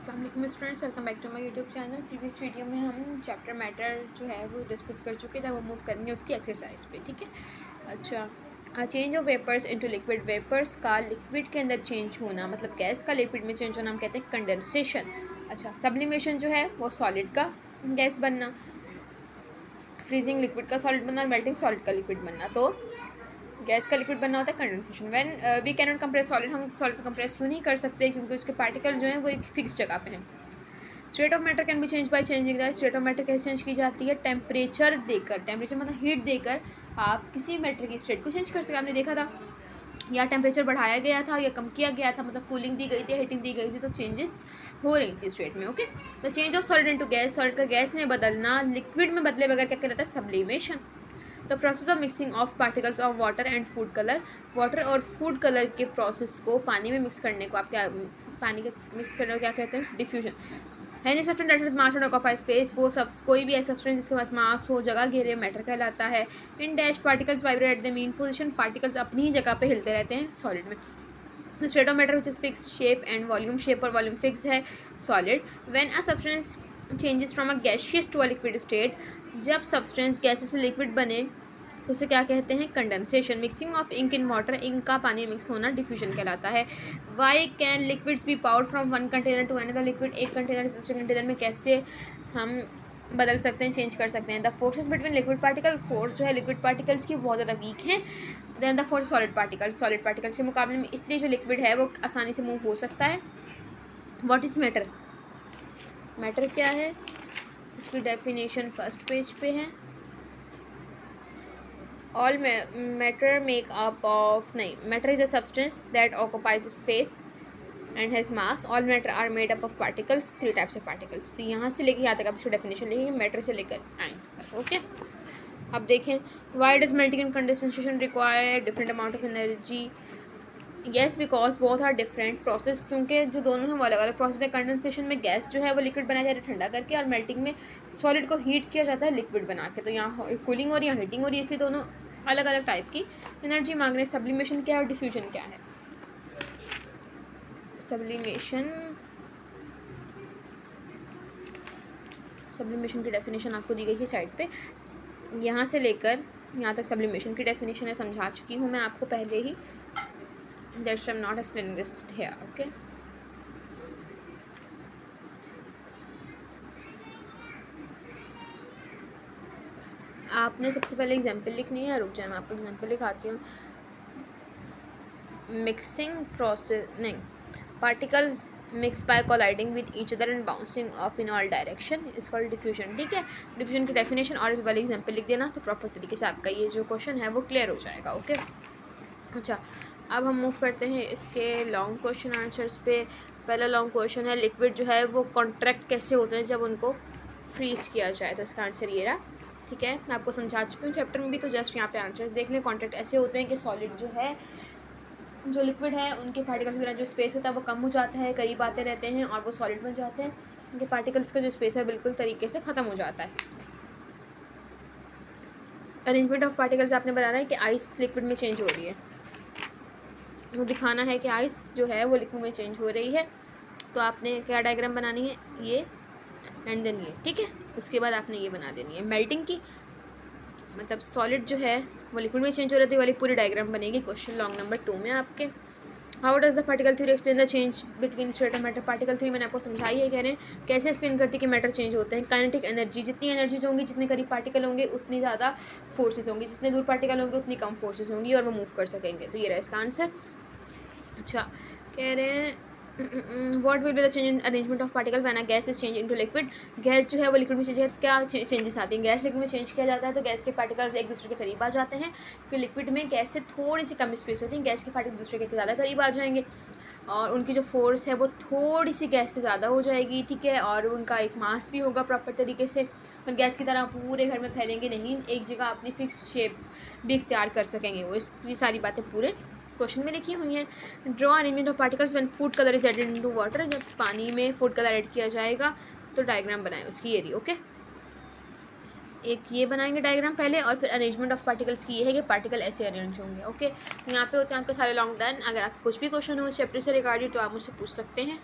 अस्सलाम वालेकुम students, welcome back to my YouTube channel. Previous video में हम चैप्टर मैटर जो है वो डिस्कस कर चुके थे। वो मूव करेंगे उसकी एक्सरसाइज पे, ठीक है। अच्छा, change of vapours into liquid. Vapours का लिक्विड के अंदर चेंज होना, मतलब गैस का लिक्विड में चेंज होना, हम कहते हैं कंडेंसेशन। अच्छा, सब्लिमेशन जो है वो सॉलिड का गैस बनना, फ्रीजिंग लिक्विड का सॉलिड बनना और मेल्टिंग सॉलिड का लिक्विड बनना। तो गैस का लिक्विड बनना होता है condensation. When we can not compress solid, हम सॉलिड को कंप्रेस क्यों नहीं कर सकते? क्योंकि उसके पार्टिकल जो हैं वो एक फिक्स जगह पे हैं। State of matter can be change by changing the state of matter कैसे चेंज की जाती है? टेम्परेचर देकर। टेम्परेचर मतलब हीट देकर आप किसी मैटर की स्टेट को चेंज कर सकते हैं। आपने देखा था या टेम्परेचर बढ़ाया गया था या कम किया गया था, मतलब कूलिंग दी गई थी, हीटिंग दी गई थी, तो चेंजेस हो रही थी स्टेट में। ओके, तो change of solid into gas, solid का गैस में बदलना, लिक्विड में बदले बगैर क्या कहलाता है? Sublimation. The process of mixing of particles of water and food colour. Water और फूड कलर के प्रोसेस को पानी में मिक्स करने को आप क्या, पानी के मिक्स करने को क्या कहते हैं? Diffusion. Any substance that has mass and occupy space, वो सब कोई भी ऐसा सब्सटेंस जिसके पास मास हो, जगह घेरे, मैटर कहलाता है। In dash particles vibrate at the mean position, particles अपनी ही जगह पे हिलते रहते हैं सॉलिड में। The state of matter which is fix shape and volume, shape और वॉल्यूम फिक्स है solid. When a substance changes from a gaseous to a liquid state, जब सब्सटेंस गैसेस से लिक्विड बने तो उसे क्या कहते हैं? Condensation. Mixing of ink in water, ink का पानी में मिक्स होना डिफ्यूजन कहलाता है। Why can liquids be poured from one container to another, liquid एक कंटेनर से दूसरे कंटेनर में कैसे हम बदल सकते हैं, चेंज कर सकते हैं? The forces between liquid particle, force जो है लिक्विड पार्टिकल्स की बहुत ज़्यादा वीक है than the force solid particles, solid particles के मुकाबले में, इसलिए जो लिक्विड है वो आसानी से मूव हो सकता है। What is matter? मैटर क्या है? इसकी डेफिनेशन फर्स्ट पेज पे है। All matter make up of, नहीं, matter is a substance that occupies space and has mass. All matter are made up of particles, three types of particles. तो यहाँ से लेके यहाँ तक आप इसकी डेफिनेशन लिखेंगे, मैटर से लेकर आइंस तक। ओके, अब देखें, why does melting and condensation require different amount of energy? Yes, because both are different process, क्योंकि जो दोनों हैं वो अलग अलग प्रोसेस है। कंडेंसेशन में गैस जो है वो लिक्विड बनाया जाता है ठंडा करके, और मेल्टिंग में सॉलिड को हीट किया जाता है लिक्विड बना के। तो यहाँ कूलिंग हो रही है, यहाँ हीटिंग हो रही है, इसलिए दोनों अलग अलग टाइप की एनर्जी मांग रहे हैं। सब्लिमेशन क्या है और डिफ्यूजन क्या है? सब्लिमेशन की डेफिनेशन आपको दी गई है साइड पे। यहाँ से लेकर यहाँ तक सब्लिमेशन की डेफिनेशन है, समझा चुकी हूँ मैं आपको पहले ही। That's I am not explaining this here. Okay, आपने सबसे पहले एग्जाम्पल लिखनी है। रुक जाए, मैं आपको एग्जाम्पल लिखाती हूँ। मिक्सिंग प्रोसेस, नहीं, particles mix by colliding with each other and bouncing off in all direction is called diffusion. ठीक है, डिफ्यूजन की डेफिनेशन और भी वाले एग्जाम्पल लिख देना, तो प्रॉपर तरीके से आपका ये जो क्वेश्चन है वो क्लियर हो जाएगा। ओके, अच्छा, अब हम मूव करते हैं इसके लॉन्ग क्वेश्चन आंसर्स पे। पहला लॉन्ग क्वेश्चन है, लिक्विड जो है वो कॉन्ट्रैक्ट कैसे होते हैं जब उनको फ्रीज किया जाए? तो इसका आंसर ये रहा। ठीक है, मैं आपको समझा चुकी हूँ चैप्टर में भी, तो जस्ट यहाँ पे आंसर्स देख लें। कॉन्ट्रैक्ट ऐसे होते हैं कि सॉलिड जो है, जो लिक्विड है, उनके पार्टिकल्स के जो स्पेस होता है वो कम हो जाता है, करीब आते रहते हैं और वो सॉलिड बन जाते हैं। उनके पार्टिकल्स का जो स्पेस है बिल्कुल तरीके से ख़त्म हो जाता है। अरेंजमेंट ऑफ पार्टिकल्स आपने बनाना है कि आइस लिक्विड में चेंज हो रही है, वो दिखाना है कि आइस जो है वो लिक्विड में चेंज हो रही है। तो आपने क्या डायग्राम बनानी है? ये एंड देन ये। ठीक है, उसके बाद आपने ये बना देनी है मेल्टिंग की, मतलब सॉलिड जो है वो लिक्विड में चेंज हो रही है, वाली पूरी डायग्राम बनेगी क्वेश्चन लॉन्ग नंबर 2 में आपके। How does the particle theory explain the change between state of matter? Particle theory मैंने आपको समझाई है, कह रहे हैं कैसे एक्सप्लेन करती है कि मैटर चेंज होते हैं। काइनेटिक एनर्जी, जितनी एनर्जीज होंगी, जितने करीब पार्टिकल होंगे उतनी ज़्यादा फोर्सेस होंगी, जितने दूर पार्टिकल होंगे उतनी कम फोर्सेस होंगी और वो मूव कर सकेंगे। तो ये रहा इसका आंसर। अच्छा, कह रहे हैं what will be the change in arrangement of particle when a gas is change into liquid? Gas जो है वो लिक्विड में चेंज है, क्या चेंजेस आती हैं? गैस लिक्विड में चेंज किया जाता है तो गैस के पार्टिकल्स एक दूसरे के करीब आ जाते हैं, क्योंकि लिक्विड में गैस से थोड़ी सी कम स्पेस होती है, गैस के पार्टिकल दूसरे के ज़्यादा करीब आ जाएंगे और उनकी जो फोर्स है वो थोड़ी सी गैस से ज़्यादा हो जाएगी। ठीक है, और उनका एक मास भी होगा प्रॉपर तरीके से, और गैस की तरह पूरे घर में फैलेंगे नहीं, एक जगह अपनी फिक्स शेप भी इख्तियार कर सकेंगे वो। ये सारी बातें पूरे क्वेश्चन में लिखी हुई हैं। Draw arrangement of particles when food colour is added into water, जब पानी में फूड कलर ऐड किया जाएगा तो डायग्राम बनाएं उसकी, ये रही। ओके, एक ये बनाएंगे डायग्राम पहले, और फिर अरेंजमेंट ऑफ पार्टिकल्स की ये है कि पार्टिकल ऐसे अरेंज होंगे। ओके, यहाँ पे होते हैं आपके सारे लॉन्ग डन। अगर आपको कुछ भी क्वेश्चन हो चैप्टर से रिगार्डेड तो आप मुझसे पूछ सकते हैं।